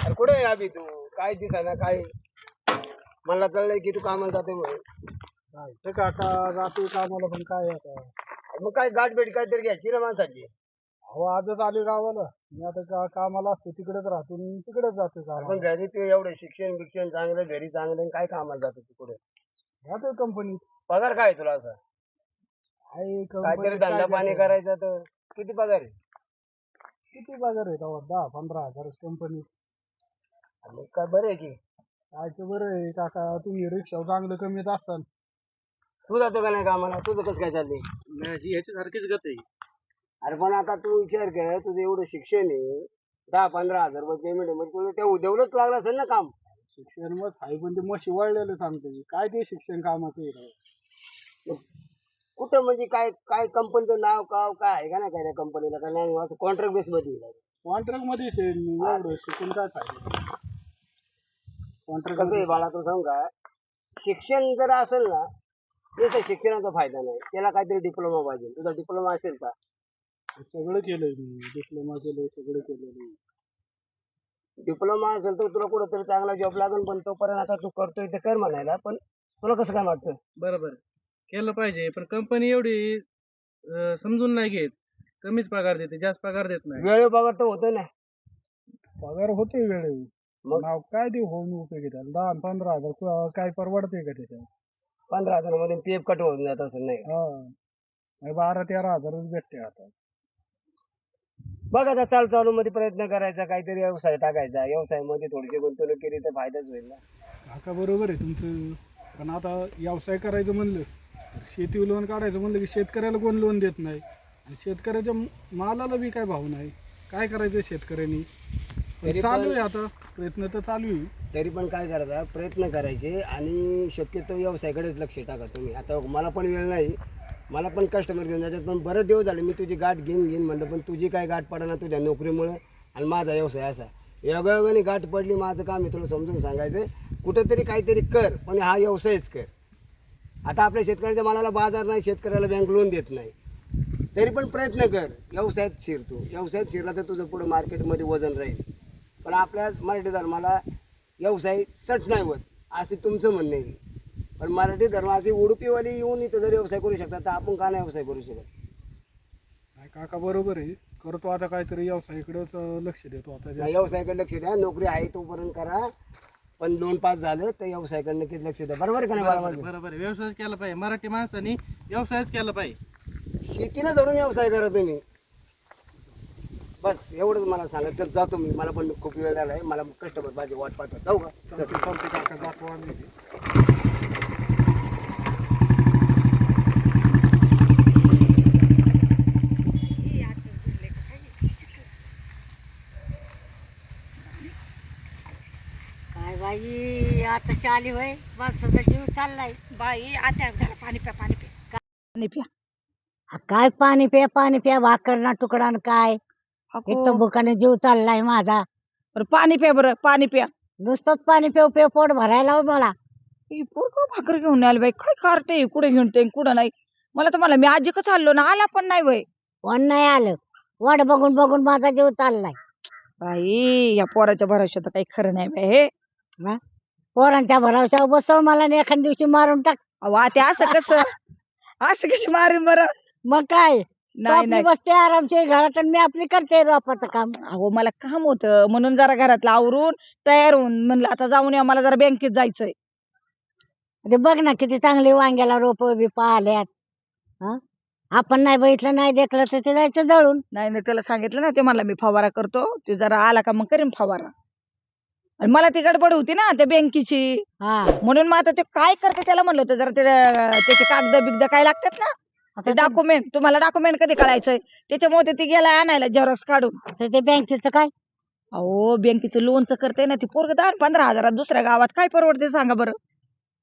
अरे कुठे आहे अभि तू? काय दिसायला काय? मला कळलंय की तू कामाला जाते म्हणून. काय ते काका जातो कामाला पण काय आता. मग काय गाठ भेट काहीतरी घ्यायची ना माणसाची. अहो आजच आले गावाला. मी आता कामाला असतो तिकडेच राहतो आणि तिकडेच जातो पण कामाला. घरी तू एवढं शिक्षण चांगलं, घरी चांगलं, आणि काय कामाला जातो तू कुठे? जातो कंपनीत. पगार काय आहे तुला असा? आहे काहीतरी कंपनीत धंदा पाणी करायचा तर किती पगार आहे? किती पगार आहे तेव्हा 10-15 हजार कंपनीत. मग काय बरं आहे की. काय ते बरं आहे काका, तुम्ही रिक्षा चांगलं कमीत असताल. तू जातो का नाही कामाला? तुझं कसं काय चाललंय? याच्यासारखीच गत आहे. अरे पण आता तू विचार कर, तुझं एवढं शिक्षण आहे, 10-15 हजार रुपये पेमेंट आहे, म्हणजे तुला त्या उद्योगच लागलं असेल ना काम. शिक्षण मग आहे पण ते म्हशी वळलेलं सांगते काय ते शिक्षण कामाचं आहे राव. कुठं म्हणजे काय काय कंपनीचं नाव काय काय आहे का नाही काय त्या कंपनीला? का नाही असं कॉन्ट्रॅक्ट बेस मध्ये आहे? कॉन्ट्रॅक्ट मध्येच आहे मी एवढं शिकून काय फायदा. कॉन्ट्रॅक्ट कसं आहे बाळा, तू सांग का, शिक्षण जर असेल ना तर शिक्षणाचा फायदा नाही, त्याला काहीतरी डिप्लोमा पाहिजे. तुझा डिप्लोमा असेल का? सगळं केलंय मी, डिप्लोमा केलंय, सगळं केलेलं. डिप्लोमा असेल तर तुला कुठंतरी चांगला जॉब लागेल, पण तोपर्यंत आता तू करतोय ते कर म्हणायला. पण तुला कसं काय वाटतं? बरोबर केलं पाहिजे, पण कंपनी एवढी समजून नाही घेत. कमीच पगार देते, जास्त पगार देत नाही. वेळ बघा तर होतं ना. पगार होते वेळेवर. मग नाव काय देऊ होऊन उपयोगी त्याला 10-15 हजार काय परवडते का त्याच्यात? 15 हजारामध्ये पीएफ कट होऊन जात असेल नाही का? हा 12-13 हजारच भेटते आता. बघ आता चालू मध्ये प्रयत्न करायचा, काहीतरी व्यवसाय टाकायचा. व्यवसायामध्ये थोडीशी गुंतवणूक केली तर फायदाच होईल ना. काका बरोबर आहे तुमचं, पण आता व्यवसाय करायचं म्हणलं तर शेती लोन काढायचं म्हणलं की शेतकऱ्याला कोण लोन देत नाही, आणि शेतकऱ्याच्या मालाला बी काय भाव नाही. काय करायचं शेतकऱ्यांनी? पण तरी चालू पण- आहे आता, प्रयत्न तर चालू आहे. तरी पण काय करायचा, प्रयत्न करायचे, आणि शक्यतो व्यवसायाकडेच लक्ष टाका तुम्ही. आता मला पण वेळ नाही, मला पण कस्टमर घेऊन जायच्यात, पण बरेच दिवस झाले मी तुझी गाठ घेईन म्हणलं, पण तुझी काय गाठ पडा ना तुझ्या नोकरीमुळे, आणि माझा व्यवसाय असा. योगायोगाने गाठ पडली. माझं काम आहे तुला समजून सांगायचं, कुठंतरी काहीतरी कर, पण हा व्यवसायच कर. आता आपल्या शेतकऱ्याच्या मालाला बाजार नाही, शेतकऱ्याला बँक लोन देत नाही, तरी पण प्रयत्न कर. व्यवसायात शिर तू. व्यवसायात शिरला तर तुझं पुढं मार्केटमध्ये वजन राहील. पण आपल्या मराठी धर्माला व्यवसाय सट नाही होत असे तुमचं म्हणणं आहे. पण मराठी धर्माची उडुपीवाली येऊन इथं जर व्यवसाय करू शकतात तर आपण का नाही व्यवसाय करू शकत? नाही काका बरोबर आहे, करतो आता काहीतरी व्यवसायाकडेच लक्ष देतो आता. नाही, व्यवसायाकडे लक्ष द्या. नोकरी आहे तोपर्यंत करा, पण 2-5 झालं तर व्यवसायाकडे नक्कीच लक्ष द्या. बरोबर आहे का नाही? बरोबर बरोबर. बरोबर व्यवसायच केला पाहिजे. मराठी माणसाने व्यवसायच केला पाहिजे. शेतीला धरून व्यवसाय करा तुम्ही. बस एवढंच मला सांगा. चल जातो मी, मला पण खूप वेळ झाला आहे. मला कस्टमर माझी वाट पाहतो. जाऊ का? चल. चालते काका, जातो आम्ही. काय बाई आता चाली होय, माणसाचा जीव चाललाय. बाई आता जरा पाणी प्या, पाणी प्या, पाणी प्या. काय पाणी प्या भाकर ना तुकडा न काय इथं भुकाने जीव चाललाय माझा. बरं पाणी प्या, बरं पाणी प्या. नुसतंच पाणी पेव पेव पोट भरायला हो मला. पोरग भाकर घेऊन आले बाई, काय करते कुठे घेऊन ते कुठं नाही. मला तर मी आजी का चाललो ना, आला पण नाही वय. कोण नाही आलं, वाट बघून बघून माझा जीव चाललाय. बाई या पोराच्या भरोश्यात तर काही खरं नाही बाई हे. पोरांच्या भरावशावर बसव मला आणि एखाद दिवशी मारून टाक. वा ते असं कसं असं कशी मारीन बरं. मग काय, तू नाही आपली नाही, बसते आरामशीर घरात आणि मी आपली करते रोपाचं काम. अहो मला काम होतं म्हणून जरा घरातलं आवरून तयार होऊन म्हणलं आता जाऊन या, मला जरा बँकेत जायचंय. अरे बघ ना किती चांगली वांग्याला रोप बिप आल्यात. हं? आपण नाही बघितलं नाही देखलं तर ते जायचं जळून. नाही नाही, त्याला सांगितलं ना, ते मला मी फवारा करतो, ते जरा आला का मग करीन फवारा. आणि मला ती गडबड होती ना त्या बँकेची, हा म्हणून मग आता ते काय करते त्याला म्हणलं होतं जरा त्याचे कागद बिगद काय लागतात ना, ते डॉक्युमेंट. तुम्हाला डॉक्युमेंट कधी कळायचंय? त्याच्यामुळे ती गेला आणायला झेरॉक्स काढून. आता ते बँकेचं काय? अहो बँकेचं लोनचं करते ना ती पोरग 10-15 हजारात दुसऱ्या गावात काय परवडते सांगा बरं.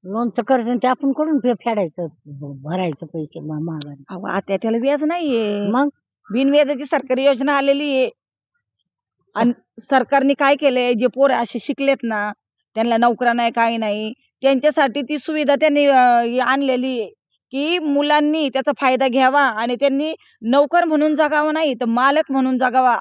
लोनचं कर्ज ते आपण कडून फेडायचं, भरायचं पैसे माघारी. अहो आता त्याला व्याज नाहीये, मग बिनव्याजाची सरकारी योजना आलेली आहे. आणि सरकारने काय केलंय, जे पोरं असे शिकलेत ना, त्यांना नोकऱ्या नाही काही नाही, त्यांच्यासाठी ती सुविधा त्यांनी आणलेली आहे की मुलांनी त्याचा फायदा घ्यावा आणि त्यांनी नोकर म्हणून जगावं नाही तर मालक म्हणून जगावा.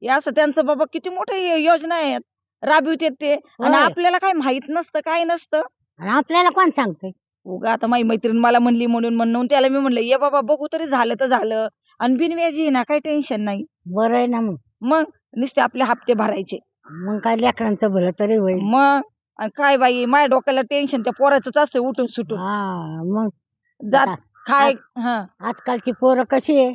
हे असं त्यांचं बाबा किती मोठी योजना आहे. राबवितात ते, आणि होय. आपल्याला काय माहित नसतं, काय नसतं. आणि आपल्याला कोण सांगतंय? उगा आता माझी मैत्रीण मला म्हणली म्हणून त्याला मी म्हणलं ये बाबा बघू तरी झालं तर झालं, आणि बिनव्याजी आहे ना, काही टेन्शन नाही. बरं आहे ना मग. मग नुसते आपले हप्ते भरायचे. मग काय लेकरांचं भलं तरी होईल. मग आणि काय बाई माझ्या डोक्याला टेन्शन त्या पोराचंच असतं उठून सुटून हा मग जात आता काय. हा, आजकालची पोरं कशी आहे?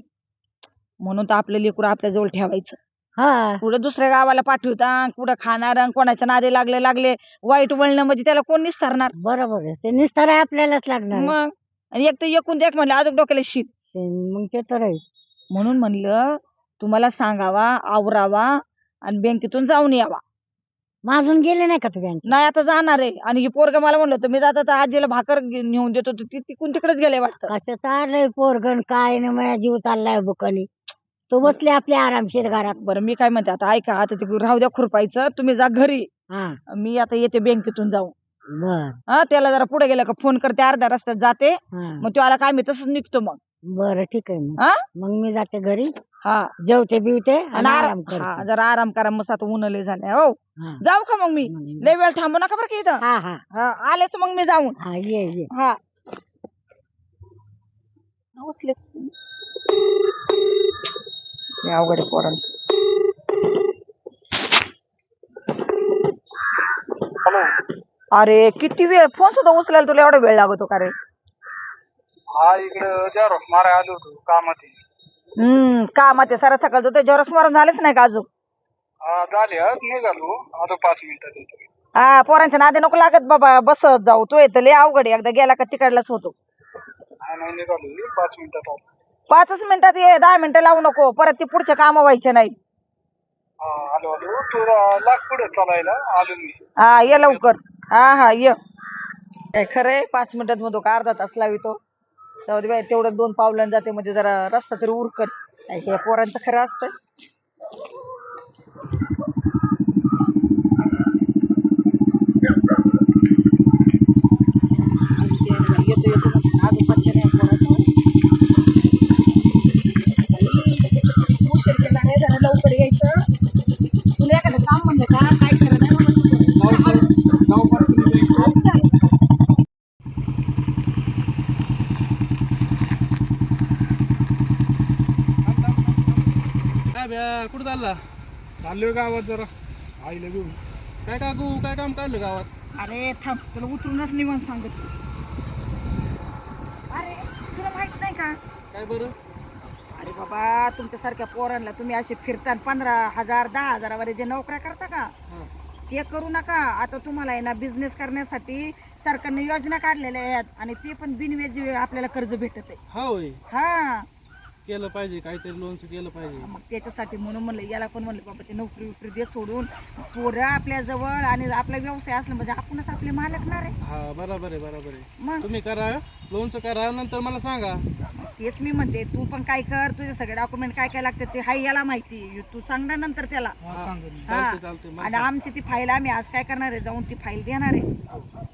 म्हणून तर आपलं लेकरू आपल्या जवळ ठेवायचं. हा कुठं दुसऱ्या गावाला पाठवता, कुठं खाणार, आणि कोणाच्या नादी लागले वाईट वळणं म्हणजे त्याला कोण निस्तारणार. बरोबर आहे. ते निस्तार आहे आपल्यालाच लागणार आहे. मग आणि एक तर एकूण एक म्हणलं अजून डोक्याला शीत. मग ते तर आहे. म्हणून म्हणलं तुम्हाला सांगावा, आवरावा आणि बँकेतून जाऊन यावा. मग अजून गेले नाही का तू बँकेत? नाही आता जाणार आहे, आणि ही पोरग मला म्हणलं होतं मी जात आता आजीला भाकर नेऊन देतो, तर ती तिकून तिकडेच गेले वाटतं. कसं चाललंय पोरगण काय ना माझ्या जीव चाललाय बुकानी. तू बसली आपल्या आरामशीर घरात. बरं मी काय म्हणते आता ऐका, आता ते राहू द्या खुरपायचं, तुम्ही जा घरी, हा मी आता येते बँकेतून जाऊन. बर हा, त्याला जरा पुढे गेलं का फोन करते, अर्ध्या रस्त्यात जाते, हा मग तो आला काय मी तसंच निघतो मग. बरं ठीक आहे मग. हा मग मी जाते घरी, हा, जेवते बिवते आणि आणि आराम हा करते. जरा आराम करा, मग आता उन्हले झाले हो. हा जाऊ का मग मी? लय वेळ थांबू नका बरं की इथं. हा हा हा, आलेच मग मी जाऊन. हा ये हा, उचले. लय अवघड आहे पोरांचं. अरे किती वेळ फोन सुद्धा उचलायला तुला एवढा वेळ लागतो का रे? हा इकडं जेरोक्स मारायला आलो होतो कामात आहे. कामात आहे सारा सकाळ ते जरा स्मरण झालेच नाही का अजून? हा झाले आज निघालो आता 5 मिनिटात येतो. हा, पोरांच्या नादी नको लागत बाबा, बसत जाऊ. तो येतं लय अवघड आहे, एकदा गेला का तिकडलाच होतो. नाही निघालो 5 मिनिटात आलो. 5च मिनिटात ये, 10 मिनिटं लावू नको, परत ती पुढचे काम व्हायचे नाही. हा आलो तू लाग पुढे चालायला आलो मी. हा ये लवकर. हा ये. काय खरंय 5 मिनिटात म्हणतो का अर्धा तास लावितो. जाऊ दे बाई, तेवढं 2 पावलांनी जाते म्हणजे जरा रस्ता तरी उरकत. काय हे पोरांचं खरं असतं. येतो अजून पत्ते नाही पोराचं. उशीर केला नाही, जरा लवकर यायचं. तुला एखादं काम म्हणलं का काय खरं नाही बाबा तुझं. काय ब्या कुठं चालला? चाललोय गावात जरा आईला घेऊन. काय काकू काय काम काढलं गावात? अरे थांब, तुला उतरूनच निवांत सांगत. अरे तुला माहित नाही का? काय बरं? अरे बाबा, तुमच्यासारख्या पोरांना तुम्ही असे फिरता 15,000 10,000 वर जे नोकऱ्या करता का, हा. ते करू नका. आता तुम्हाला आहे ना बिझनेस करण्यासाठी सरकारने योजना काढलेल्या आहेत, आणि ते पण बिनव्याजी आपल्याला कर्ज भेटत आहे. हा होय, हा, केलं पाहिजे काहीतरी, लोनचं केलं पाहिजे. मग त्याच्यासाठी म्हणून म्हणलं याला पण म्हणलं बाबा ते नोकरी विकरी दे सोडून, पोरं आपल्या जवळ, आणि आपला व्यवसाय असला म्हणजे आपणच आपले मालकणार आहे. हा बरोबर आहे बरोबर आहे. मग तुम्ही करा, लोनचं करा, नंतर मला सांगा. तेच मी म्हणते, तू पण काय कर, तुझे सगळे डॉक्युमेंट काय काय लागते ते हाय याला माहिती, तू सांगणार नंतर त्याला. चालते चालते. आणि आमची ती फाईल आम्ही आज काय करणार आहे, जाऊन ती फाईल देणार आहे.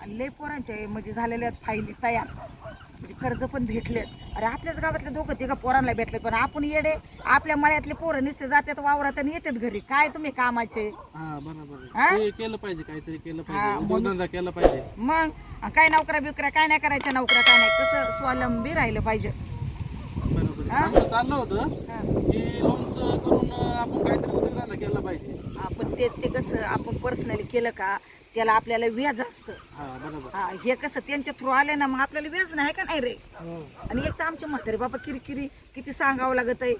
आणि लय पोरांचे म्हणजे झालेल्या आहेत फाईली तयार, म्हणजे कर्ज पण भेटलेत. अरे आपल्याच गावातले 2-3 पोरांना भेटले, पण आपण येडे, आपल्या मळ्यातले पोरं निश्चित जातात वावरात आणि येतात घरी. काय तुम्ही कामाचे? हा बरोबर हा? आहे. ते केलं पाहिजे, काहीतरी केलं हा, पाहिजे, म्हणून- उद्योगधंदा केला पाहिजे. मग काय नोकऱ्या बिकऱ्या काय नाही करायच्या, नोकऱ्या काय नाही, कसं स्वावलंबी राहिलं पाहिजे. बरोबर आहे. हा? आमचं चाललं होतं हा. की लोनचं करून आपण काहीतरी उद्योगधंदा केला पाहिजे. आपण ते कसं आपण पर्सनली केलं का त्याला आपल्याला व्याज असतं. हा बरोबर. हा, हे कसं त्यांच्या थ्रू आले ना, मग आपल्याला व्याज नाही का नाही रे. आणि एक तर आमच्या म्हातारे बाबा किरकिरी किती सांगावं लागत आहे.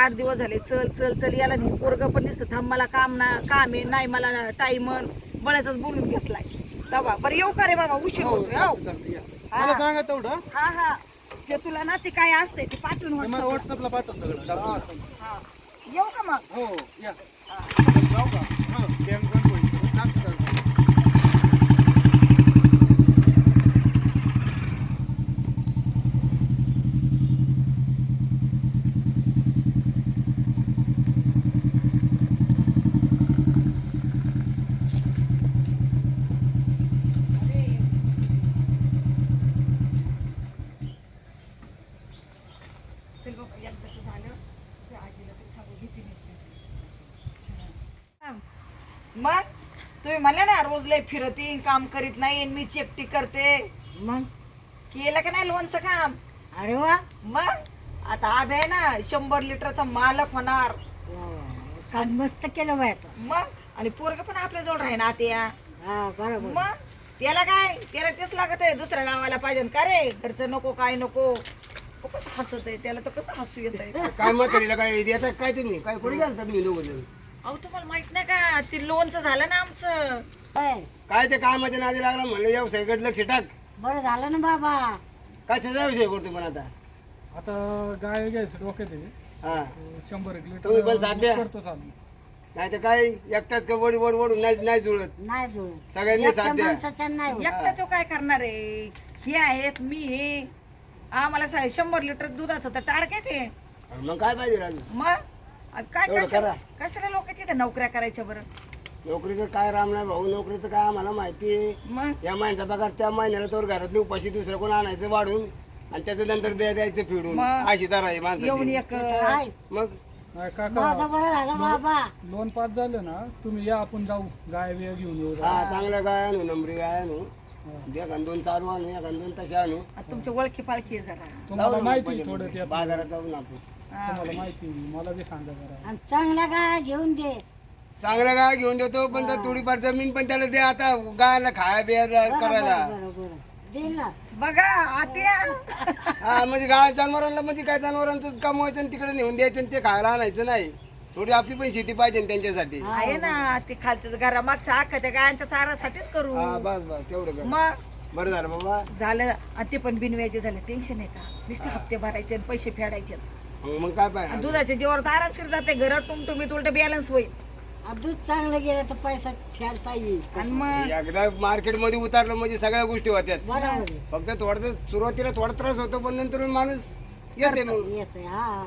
8 दिवस झाले चल चल चल याला नाही, पोरग पण दिसतं थांब मला काम आहे नाही, मला टाइम बळ्याचाच बोलून घेतलाय. दवा बरं येऊ का रे बाबा, उशीर हो होतोय. चालतं चालतं, या. हा. मला सांगा तेवढं. हा हा, ते तुला ना ते काय असते ते पाठवून मला WhatsApp ला. व्हॉट्सअपला पाठव सगळं डॉक्युमेंट. हा, येऊ का मग? हो या. जाऊ का? हो. बँक बंद होईल. चालतं चालतं. चल बाबा, एकदाचं झालं त्या आजीला तरी सांगू भीती नाही. मग तुम्ही म्हणले ना रोज लय फिरती काम करीत नाही आणि मीच एकटी करते. मग केलं का नाही लोणचं काम? अरे वा मग आता आभे आहे ना 100 लिटरचा मालक होणार. काम मस्त केलं बाय आता. मग आणि पोरग पण आपल्या जवळ राहीन आता. हा बरोबर. मग त्याला काय, त्याला तेच लागत आहे दुसऱ्या गावाला पाहिजे का रे, घरचं नको काय नको. तो कसं हसत आहे, त्याला तर कसं हसू येत आहे. काय म्हातारीला काय देतात काय तुम्ही काय कुठे घालता तुम्ही दोघं जण? अहो तुम्हाला माहित नाही का, ते लोणचं झालं ना आमचं. होय. काय ते कामाच्या नादी लागला म्हणलं व्यवसायाकडे लक्ष टाक. बरं झालं ना बाबा. कशाचा व्यवसाय करतो पण आता? आता गाय घ्यायचं डोक्यात आहे. हा 100 तुम्ही पण साथ द्या. लिटर करतो चालू. नाही तर काय एकटाच का वड वड वडून नाही नाही जुळत. नाही जुळत. सगळ्यांनी एकट्या साथ द्या. माणसाच्या नाही होत. एकटा तो काय करणार आहे, हे आहेत मी आहे. आम्हाला 100 लिटर दुधाचं तर टार्गेट आहे. आणि मग काय पाहिजे राजू? मग आणि काय एवढं कशाला करा. कशाला लोक तिथे नोकऱ्या करायच्या बरं? नोकरीचं काय राम नाही भाऊ, नोकरीचं काय आम्हाला माहिती आहे. मग या महिन्याचा पगार त्या महिन्याला तोर घरातली उपाशी दुसरं कोण आणायचं वाढून आणि त्याच्या नंतर द्यायचं फिडून. मग? अशी तर आहे येऊन माणसाची. एक आहे. मग नाही काका, माझं बरं झालं बाबा. लोन पास झालं ना, तुम्ही या आपण जाऊ गाय बिया घेऊन येऊ. हा चांगल्या गाय आणू, नंबरी गाय आणू, एखाद दोन चालू आणू, एखाद दोन तसे आणू. आता तुमच्या ओळखी पाळखी आहे जरा. तुम्हाला जाऊ माहिती म्हणजे थोडं त्यात. बाजारात जाऊन आपण तुम्हाला माहिती मला बी सांगा जरा. आणि चांगल्या गाय घेऊन दे. चांगल्या गाय घेऊन देतो, पण तर थोडीफार जमीन पण त्याला दे आता गायला खाया बिया करायला. बरोबर देईल ना. बघा आत्या, हा म्हणजे गाय जनावरांना म्हणजे काय जनावरांचं कमवायचं आणि तिकडे नेऊन द्यायचं आणि ते खायला आणायचं नाही. थोडी आपली पण शेती पाहिजे ना त्यांच्यासाठी. आहे ना ते खालचं घरा मागचं अख्खा त्या गायांच्या चारासाठीच करू. हा बस बस तेवढं कर. मग बरं झालं बाबा. झालं आणि ते पण बिनव्याजे झाले. टेन्शन आहे का? नुसते हप्ते भरायचे आणि पैसे फेडायचे. मग काय आणि पाहिजे? दुधाच्या जीवावर तर आरामशीर जाते, घरात टुमटुमीत उलट बॅलन्स होईल. आणि दूध चांगलं गेलं तर पैसा फेडता येईल. आणि मग एकदा मार्केट मध्ये उतरलं म्हणजे सगळ्या गोष्टी होत्यात. बरोबर आहे. फक्त थोडं सुरुवातीला थोडा त्रास होतो, पण नंतर माणूस येते मग. येतंय हा.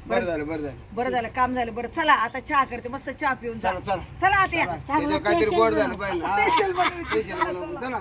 बरं झालं बरं झालं. बरं झालं, काम झालं. बरं चला आता चहा करते, मस्त चहा पिऊन जा. चला चला चला आत्या. त्याचं काहीतरी गोड झालं पाहिजे. हा, स्पेशल बनवली. स्पेशल बनवलं. चला